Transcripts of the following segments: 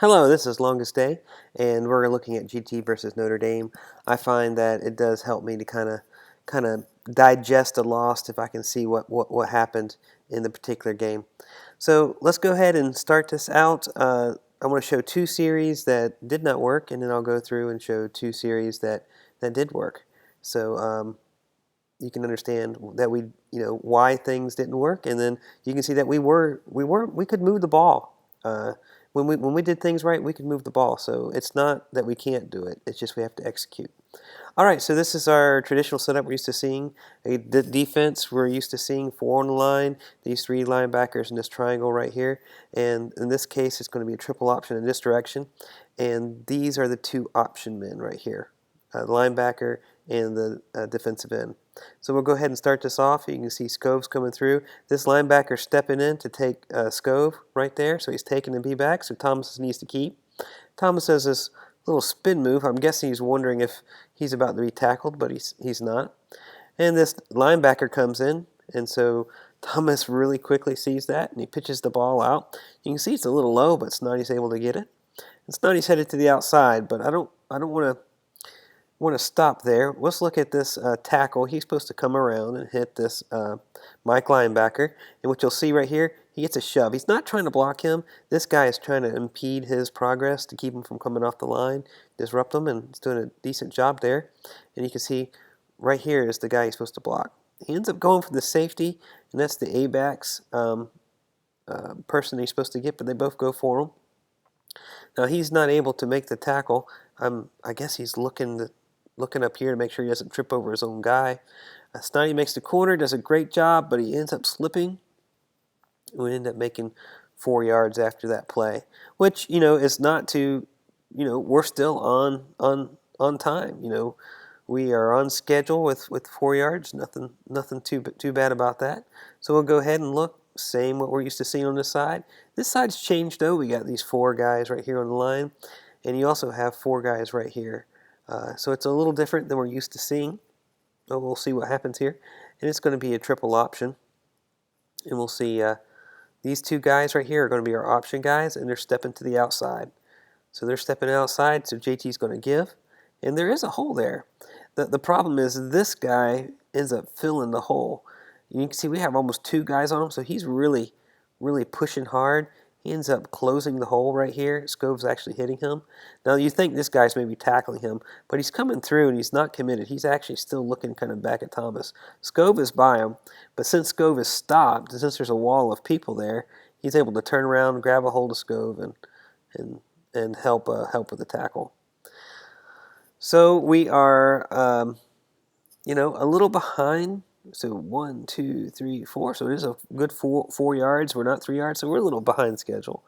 Hello, this is Longest Day, and we're looking at GT versus Notre Dame. I find that it does help me to kind of digest a loss if I can see what happened in the particular game. So let's go ahead and start this out. I want to show two series that did not work, and then I'll go through and show two series that did work. So you can understand that why things didn't work, and then you can see that we could move the ball. When we did things right, we could move the ball. So it's not that we can't do it. It's just we have to execute. All right, so this is our traditional setup we're used to seeing. The defense, we're used to seeing four on the line, these three linebackers in this triangle right here. And in this case, it's going to be a triple option in this direction. And these are the two option men right here, the linebacker and the defensive end. So we'll go ahead and start this off. You can see Scove's coming through. This linebacker stepping in to take Scove right there. So he's taking the B back, so Thomas needs to keep. Thomas does this little spin move. I'm guessing he's wondering if he's about to be tackled, but he's not. And this linebacker comes in, and so Thomas really quickly sees that, and he pitches the ball out. You can see it's a little low, but Snoddy's able to get it. And Snoddy's headed to the outside, but I don't want to stop there. Let's look at this tackle. He's supposed to come around and hit this Mike linebacker. And what you'll see right here, he gets a shove. He's not trying to block him. This guy is trying to impede his progress to keep him from coming off the line, disrupt him, and he's doing a decent job there. And you can see right here is the guy he's supposed to block. He ends up going for the safety, and that's the A-backs person he's supposed to get, but they both go for him. Now he's not able to make the tackle. I guess he's looking up here to make sure he doesn't trip over his own guy. Snoddy makes the corner, does a great job, but he ends up slipping. We end up making 4 yards after that play, which is not too. We're still on time. We are on schedule with 4 yards. Nothing too bad about that. So we'll go ahead and look. Same what we're used to seeing on this side. This side's changed though. We got these 4 guys right here on the line, and you also have 4 guys right here. So it's a little different than we're used to seeing. But we'll see what happens here. And it's going to be a triple option. And we'll see these 2 guys right here are going to be our option guys, and they're stepping to the outside. So they're stepping outside, so JT's going to give. And there is a hole there. The problem is this guy ends up filling the hole. You can see we have almost 2 guys on him, so he's really, really pushing hard. He ends up closing the hole right here. Scove's actually hitting him. Now you think this guy's maybe tackling him, but he's coming through and he's not committed. He's actually still looking kind of back at Thomas. Scove is by him, but since Scove is stopped, since there's a wall of people there, he's able to turn around, grab a hold of Scove, and help with the tackle. So we are, a little behind. So 1, 2, 3, 4. So it is a good 4 yards. We're not 3 yards, so we're a little behind schedule.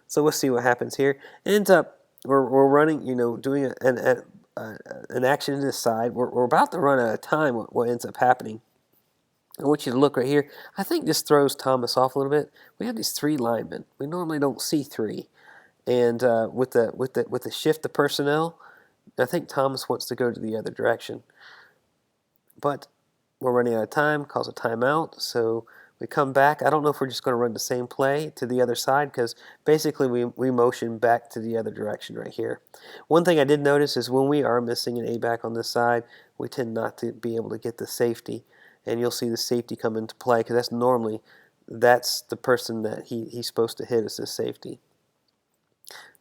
So we'll see what happens here. It ends up we're running, doing an action to this side. We're about to run out of time. What ends up happening? I want you to look right here. I think this throws Thomas off a little bit. We have these 3 linemen. We normally don't see 3, and with the shift of personnel, I think Thomas wants to go to the other direction, but we're running out of time, calls a timeout, so we come back. I don't know if we're just going to run the same play to the other side because basically we motion back to the other direction right here. One thing I did notice is when we are missing an A-back on this side, we tend not to be able to get the safety, and you'll see the safety come into play because that's the person that he's supposed to hit is the safety.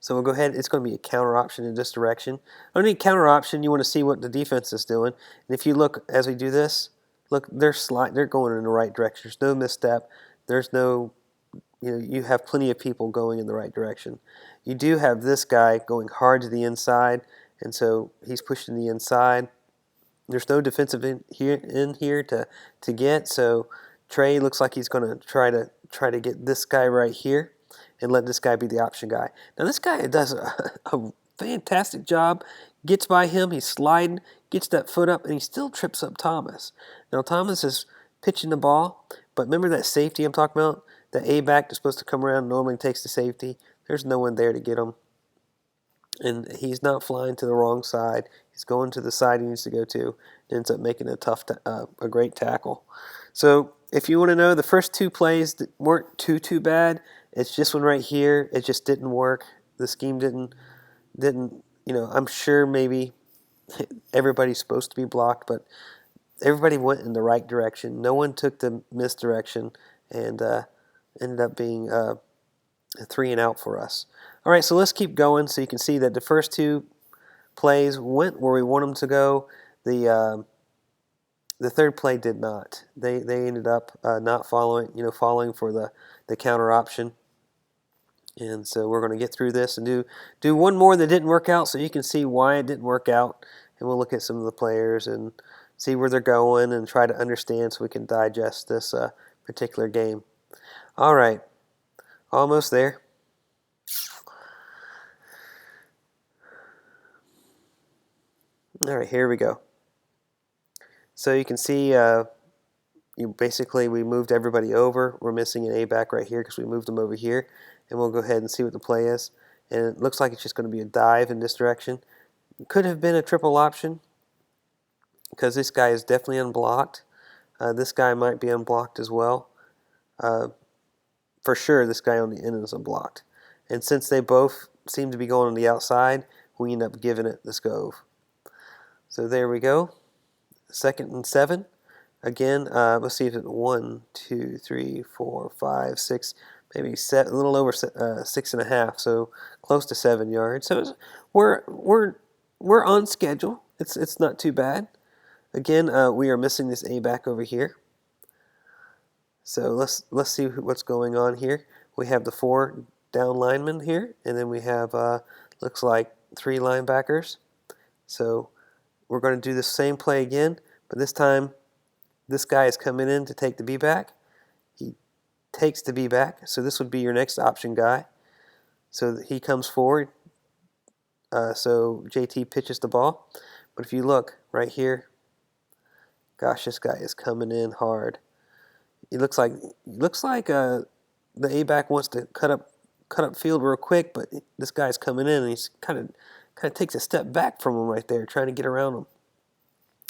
So we'll go ahead. It's going to be a counter option in this direction. Underneath counter option, you want to see what the defense is doing. And if you look as we do this, look, they're going in the right direction. There's no misstep. There's no, you have plenty of people going in the right direction. You do have this guy going hard to the inside, and so he's pushing the inside. There's no defensive in here to get. So Trey looks like he's going to try to get this guy right here and let this guy be the option guy. Now this guy does a fantastic job, gets by him, he's sliding, gets that foot up, and he still trips up Thomas. Now Thomas is pitching the ball, but remember that safety I'm talking about? The A-back that's supposed to come around normally takes the safety. There's no one there to get him. And he's not flying to the wrong side. He's going to the side he needs to go to. And ends up making a great tackle. So if you want to know, the first 2 plays weren't too bad. It's this one right here. It just didn't work. the scheme didn't I'm sure maybe everybody's supposed to be blocked, but everybody went in the right direction. No one took the misdirection, and ended up being a 3 and out for us. All right, so let's keep going so you can see that the first two plays went where we want them to go. The third play did not. They ended up not falling for the counter option. And so we're going to get through this and do one more that didn't work out so you can see why it didn't work out. And we'll look at some of the players and see where they're going and try to understand so we can digest this particular game. All right, almost there. All right, here we go. So you can see we moved everybody over. We're missing an A-back right here because we moved them over here. And we'll go ahead and see what the play is. And it looks like it's just going to be a dive in this direction. Could have been a triple option because this guy is definitely unblocked. This guy might be unblocked as well. For sure, this guy on the end is unblocked. And since they both seem to be going on the outside, we end up giving it the Scove. So there we go. 2nd and 7. Again, let's see if it's 1, 2, 3, 4, 5, 6, maybe a little over 6.5, so close to 7 yards. So we're on schedule. It's not too bad. Again, we are missing this A-back over here. So let's see what's going on here. We have the 4 down linemen here, and then we have looks like 3 linebackers. So we're going to do the same play again, but this time this guy is coming in to take the B-back. He takes the B-back, so this would be your next option guy. So he comes forward. So JT pitches the ball. But if you look right here, gosh, this guy is coming in hard. It looks like the A-back wants to cut up field real quick, but this guy's coming in and he's kind of takes a step back from him right there, trying to get around him.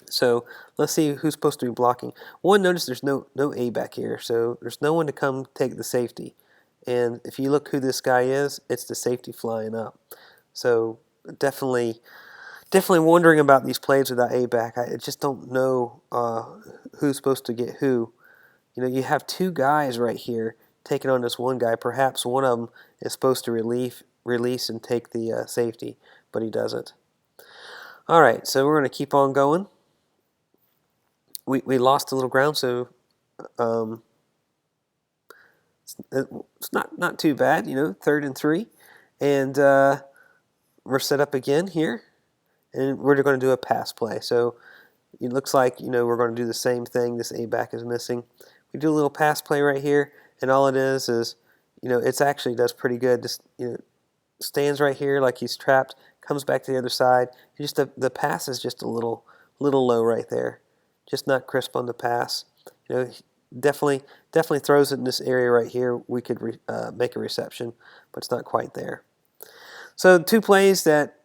So let's see who's supposed to be blocking. One, notice there's no A-back here, so there's no one to come take the safety. And if you look who this guy is, it's the safety flying up. So definitely wondering about these plays without A-back. I just don't know who's supposed to get who. You have 2 guys right here taking on this one guy. Perhaps one of them is supposed to release and take the safety, but he doesn't. All right, so we're going to keep on going. We lost a little ground, so it's not too bad, 3rd and 3. And we're set up again here, and we're going to do a pass play. So it looks like, we're going to do the same thing. This A-back is missing. We do a little pass play right here, and all it is, it actually does pretty good. Just, stands right here like he's trapped, comes back to the other side. Just the pass is just a little low right there. Just not crisp on the pass. Definitely throws it in this area right here. We could make a reception, but it's not quite there. So 2 plays that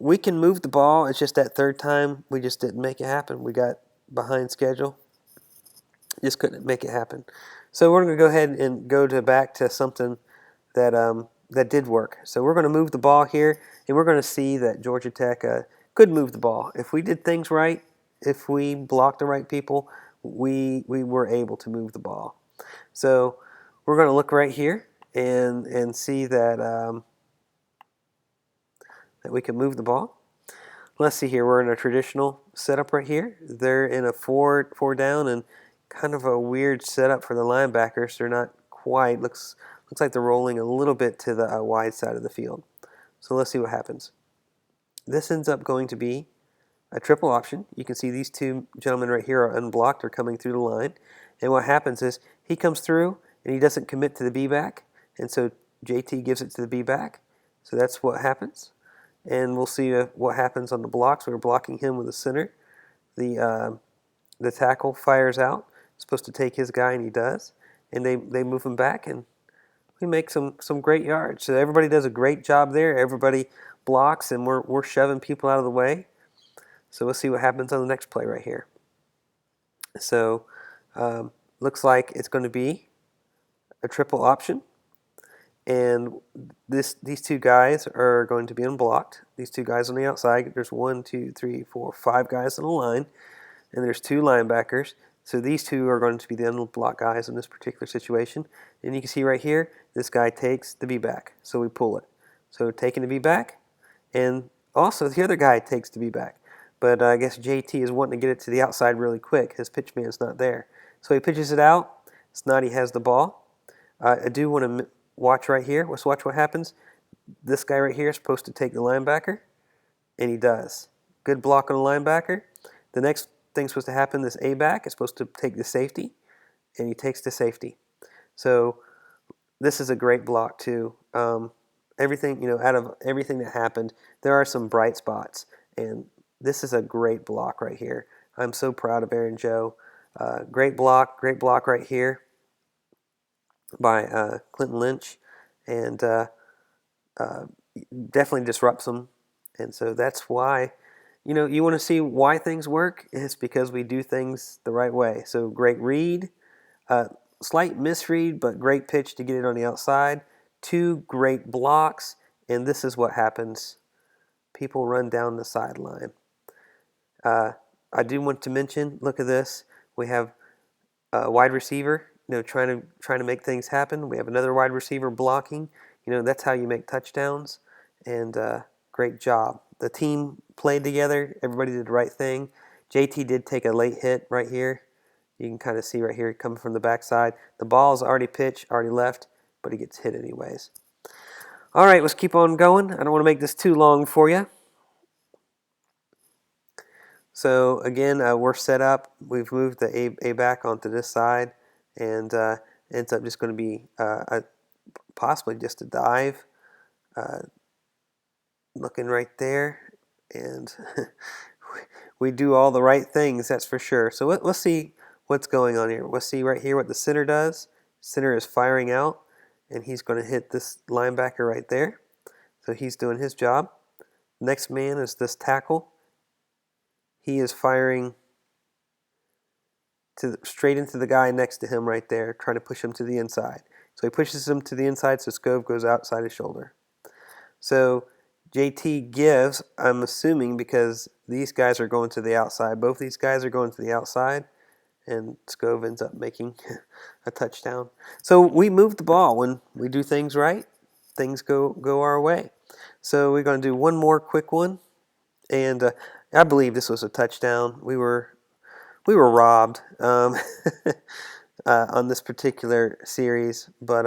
we can move the ball. It's just that third time we just didn't make it happen. We got behind schedule. Just couldn't make it happen. So we're going to go ahead and go back to something that did work. So we're going to move the ball here, and we're going to see that Georgia Tech could move the ball. If we did things right, if we blocked the right people, we were able to move the ball. So we're going to look right here and see that that we can move the ball. Let's see here. We're in a traditional setup right here. They're in a 4 down and kind of a weird setup for the linebackers. They're not quite. Looks like they're rolling a little bit to the wide side of the field. So let's see what happens. This ends up going to be a triple option. You can see these 2 gentlemen right here are unblocked or coming through the line. And what happens is he comes through and he doesn't commit to the B-back. And so JT gives it to the B-back. So that's what happens. And we'll see what happens on the blocks. We're blocking him with the center. The tackle fires out. Supposed to take his guy, and he does. And they move him back, and we make some great yards. So everybody does a great job there. Everybody blocks, and we're shoving people out of the way. So we'll see what happens on the next play right here. So looks like it's going to be a triple option. And these two guys are going to be unblocked. These two guys on the outside. There's 1, 2, 3, 4, 5 guys on the line, and there's 2 linebackers. So these 2 are going to be the unblocked guys in this particular situation. And you can see right here, this guy takes the B-back, so we pull it. So taking the B-back, and also the other guy takes the B-back. But I guess JT is wanting to get it to the outside really quick. His pitch man's not there. So he pitches it out. Snoddy has the ball. I do want to watch right here. Let's watch what happens. This guy right here is supposed to take the linebacker, and he does. Good block on the linebacker. The next thing's supposed to happen, this A-back is supposed to take the safety, and he takes the safety. So this is a great block too. Everything, out of everything that happened, there are some bright spots, and this is a great block right here. I'm so proud of Aaron Joe. Great block right here by Clinton Lynch, and definitely disrupts them. And so that's why, you want to see why things work. It's because we do things the right way. So great read, slight misread, but great pitch to get it on the outside. 2 great blocks, and this is what happens. People run down the sideline. I do want to mention, look at this. We have a wide receiver, trying to make things happen. We have another wide receiver blocking. That's how you make touchdowns. And great job. The team played together. Everybody did the right thing. JT did take a late hit right here. You can kind of see right here coming from the backside. The ball is already pitched, already left, but he gets hit anyways. All right, let's keep on going. I don't want to make this too long for you. So again, we're set up. We've moved the A back onto this side, and ends up just going to be possibly just a dive. Looking right there, and we do all the right things, that's for sure. So let's see what's going on here. We'll see right here what the center does. Center is firing out, and he's going to hit this linebacker right there. So he's doing his job. Next man is this tackle. He is firing straight into the guy next to him right there, trying to push him to the inside. So he pushes him to the inside, so Scove goes outside his shoulder. So JT gives, I'm assuming, because these guys are going to the outside. Both these guys are going to the outside, and Scove ends up making a touchdown. So we move the ball. When we do things right, things go our way. So we're going to do one more quick one, and I believe this was a touchdown. We were robbed on this particular series, but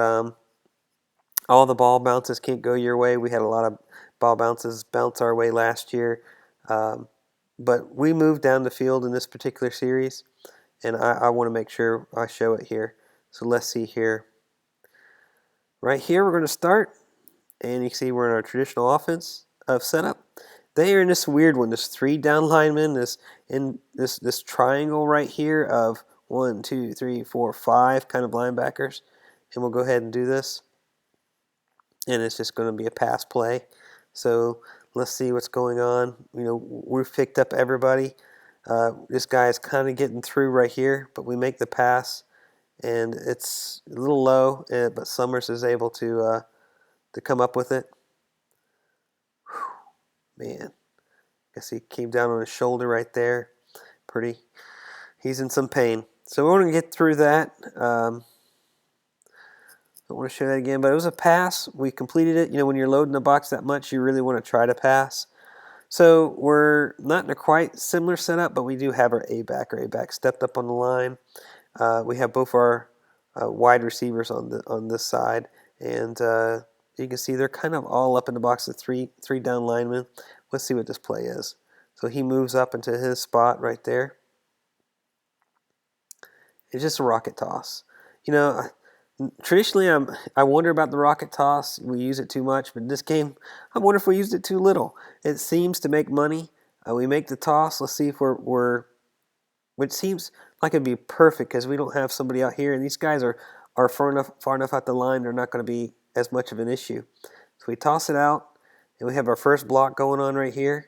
all the ball bounces can't go your way. We had a lot of ball bounces bounce our way last year, but we moved down the field in this particular series, and I want to make sure I show it here. So let's see here. Right here we're going to start, and you can see we're in our traditional offense of setup. They are in this weird one, this 3 down linemen, this triangle right here of 1, 2, 3, 4, 5 kind of linebackers, and we'll go ahead and do this. And it's just going to be a pass play. So let's see what's going on. We've picked up everybody. This guy is kind of getting through right here, but we make the pass, and it's a little low, but Summers is able to come up with it. Whew, man, guess he came down on his shoulder right there. He's in some pain. So we're going to get through that. Don't want to show that again, but it was a pass. We completed it. When you're loading the box that much, you really want to try to pass. So we're not in a quite similar setup, but we do have our A-back. Our A-back stepped up on the line. We have both our wide receivers on this side, and you can see they're kind of all up in the box of three down linemen. Let's see what this play is. So he moves up into his spot right there. It's just a rocket toss. Traditionally, I wonder about the rocket toss. We use it too much, but in this game, I wonder if we used it too little. It seems to make money. We make the toss. Let's see if which seems like it'd be perfect because we don't have somebody out here, and these guys are far enough out the line. They're not going to be as much of an issue. So we toss it out, and we have our first block going on right here.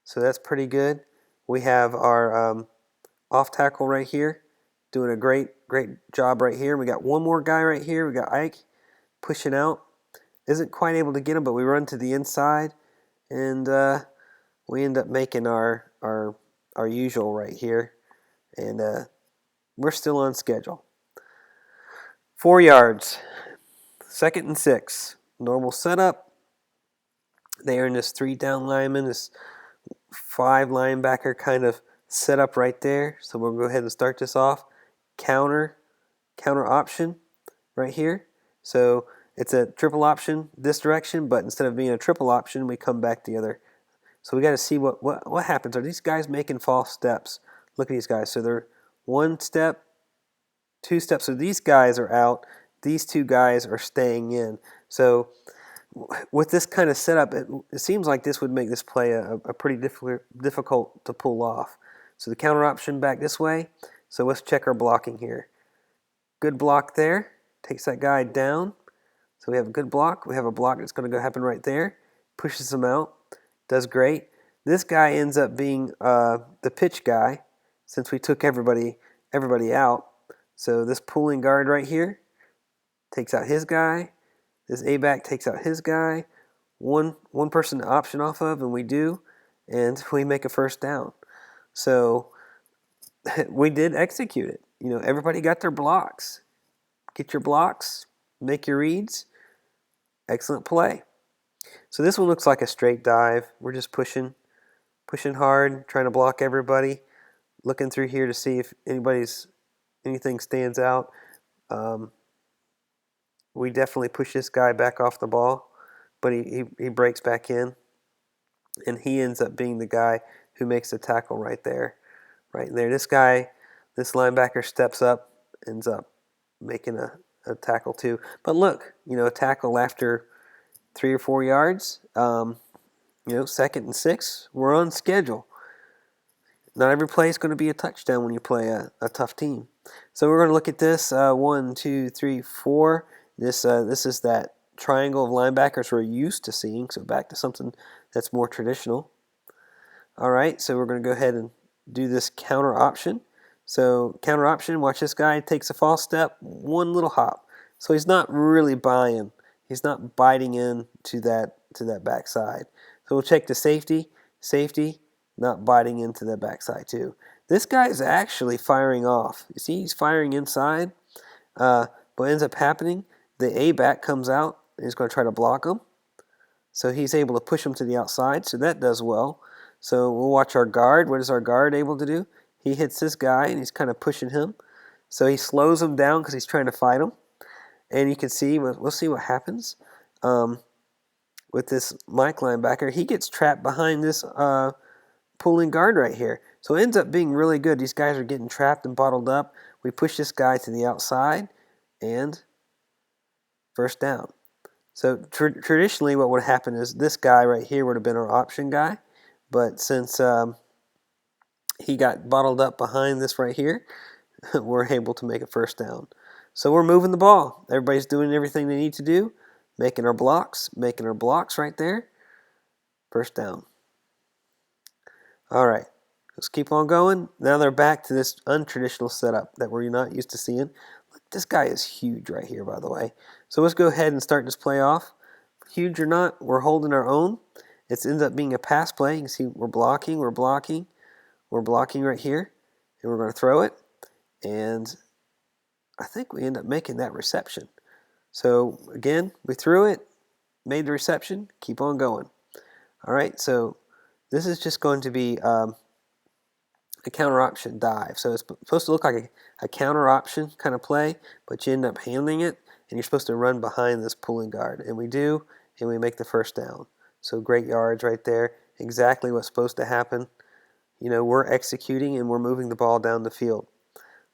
So that's pretty good. We have our off tackle right here, doing a great job right here. We got one more guy right here. We got Ike pushing out. Isn't quite able to get him, but we run to the inside, and we end up making our usual right here, and we're still on schedule. 4 yards, 2nd and 6. Normal setup. They are in this 3 down lineman, this 5 linebacker kind of setup right there. So we'll go ahead and start this off. Counter option right here. So it's a triple option this direction, but instead of being a triple option, we come back the other. So we got to see what happens. Are these guys making false steps? Look at these guys. So they're 1 step, 2 steps. So these guys are out. These 2 guys are staying in. So with this kind of setup, it seems like this would make this play a pretty difficult to pull off. So the counter option back this way. So let's check our blocking here. Good block there. Takes that guy down. So we have a good block. We have a block that's going to go happen right there. Pushes him out. Does great. This guy ends up being the pitch guy since we took everybody out. So this pulling guard right here takes out his guy. This A-back takes out his guy. One person to option off of, and we do, and we make a first down. So we did execute it. You know, everybody got their blocks. Get your blocks, make your reads. Excellent play. So this one looks like a straight dive. We're just pushing hard, trying to block everybody. Looking through here to see if anything stands out. We definitely push this guy back off the ball, but he breaks back in, and he ends up being the guy who makes the tackle right there. This linebacker steps up, ends up making a tackle too. But look, a tackle after 3 or 4 yards, 2nd and 6, we're on schedule. Not every play is going to be a touchdown when you play a tough team. So we're going to look at this 1, 2, 3, 4. This is that triangle of linebackers we're used to seeing. So back to something that's more traditional. All right, so we're going to go ahead and do this counter option. So counter option, watch this guy takes a false step, 1 little hop. So he's not really buying. He's not biting in to that backside. So we'll check the safety, not biting into the backside too. This guy is actually firing off. You see, he's firing inside. What ends up happening, the A-back comes out and he's going to try to block him. So he's able to push him to the outside, so that does well. So we'll watch our guard. What is our guard able to do? He hits this guy and he's kind of pushing him. So he slows him down because he's trying to fight him. And you can see, we'll see what happens with this Mike linebacker. He gets trapped behind this pulling guard right here. So it ends up being really good. These guys are getting trapped and bottled up. We push this guy to the outside and first down. So traditionally what would happen is this guy right here would have been our option guy. But since he got bottled up behind this right here, we're able to make a first down. So we're moving the ball. Everybody's doing everything they need to do, making our blocks right there. First down. All right, let's keep on going. Now they're back to this untraditional setup that we're not used to seeing. Look, this guy is huge right here, by the way. So let's go ahead and start this play off. Huge or not, we're holding our own. It ends up being a pass play. You can see we're blocking right here, and we're going to throw it. And I think we end up making that reception. So again, we threw it, made the reception, keep on going. All right, so this is just going to be a counter option dive. So it's supposed to look like a counter option kind of play, but you end up handling it, and you're supposed to run behind this pulling guard. And we do, and we make the first down. So great yards right there, exactly what's supposed to happen. We're executing and we're moving the ball down the field.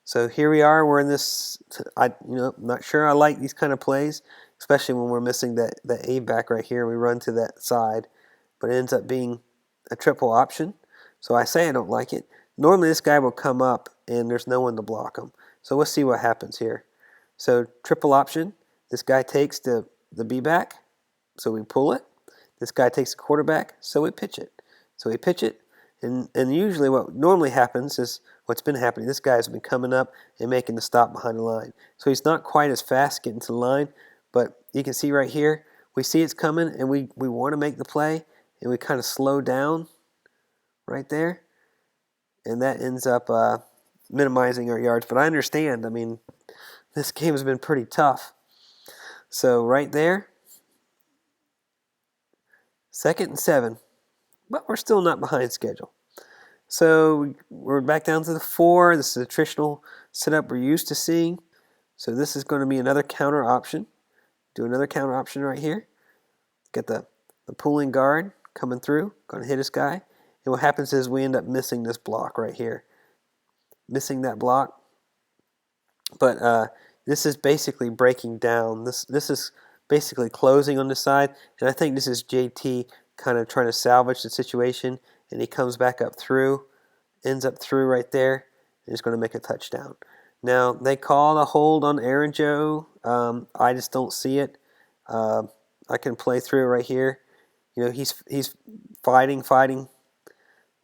So here we are. We're in this. I'm not sure I like these kind of plays, especially when we're missing that A-back right here. We run to that side, but it ends up being a triple option. So I say I don't like it. Normally this guy will come up and there's no one to block him. So let's see what happens here. So triple option. This guy takes the B-back, so we pull it. This guy takes the quarterback, so we pitch it. And usually what normally happens is what's been happening. This guy's been coming up and making the stop behind the line. So he's not quite as fast getting to the line, but you can see right here, we see it's coming, and we want to make the play, and we kind of slow down right there, and that ends up minimizing our yards. But I understand. I mean, this game has been pretty tough. So right there, 2nd and 7, but we're still not behind schedule. So we're back down to the 4. This is the traditional setup we're used to seeing. So this is going to be another counter option. Do another counter option right here. Get the pulling guard coming through. Going to hit this guy. And what happens is we end up missing this block right here. Missing that block. But this is basically breaking down. This is basically closing on the side. And I think this is JT kind of trying to salvage the situation. And he comes back up through. Ends up through right there. And he's going to make a touchdown. Now, they called a hold on Aaron Joe. I just don't see it. I can play through right here. You know, he's fighting.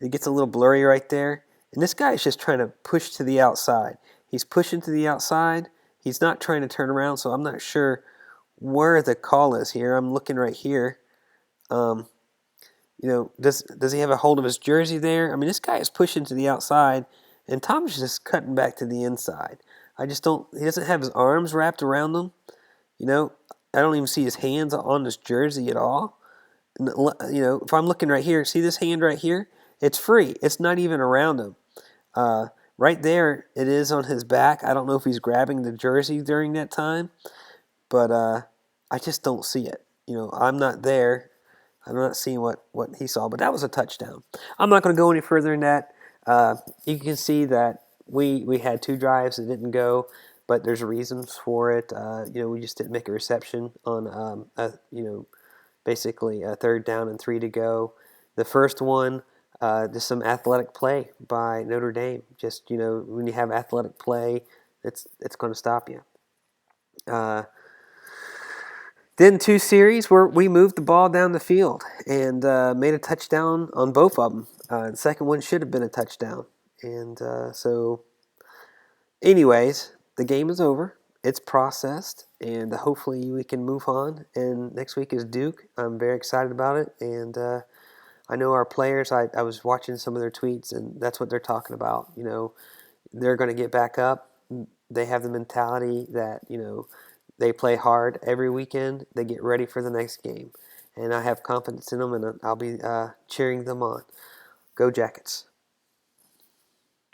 It gets a little blurry right there. And this guy is just trying to push to the outside. He's pushing to the outside. He's not trying to turn around, so I'm not sure where the call is here. I'm looking right here. You know, does he have a hold of his jersey there? I mean, this guy is pushing to the outside, and Tom's just cutting back to the inside. I just don't. He doesn't have his arms wrapped around him. You know, I don't even see his hands on his jersey at all. You know, if I'm looking right here, see this hand right here? It's free. It's not even around him. Right there, it is on his back. I don't know if he's grabbing the jersey during that time, but I just don't see it. You know, I'm not there. I'm not seeing what he saw, but that was a touchdown. I'm not going to go any further than that. You can see that we had 2 drives that didn't go, but there's reasons for it. You know, we just didn't make a reception on, you know, basically a 3rd down and 3 to go. The first one, just some athletic play by Notre Dame. Just, you know, when you have athletic play, it's going to stop you. Then 2 series where we moved the ball down the field and made a touchdown on both of them. The second one should have been a touchdown. And so, anyways, the game is over. It's processed, and hopefully we can move on. And next week is Duke. I'm very excited about it. And I know our players, I was watching some of their tweets, and that's what they're talking about. You know, they're going to get back up. They have the mentality that, you know, they play hard every weekend. They get ready for the next game. And I have confidence in them, and I'll be cheering them on. Go Jackets.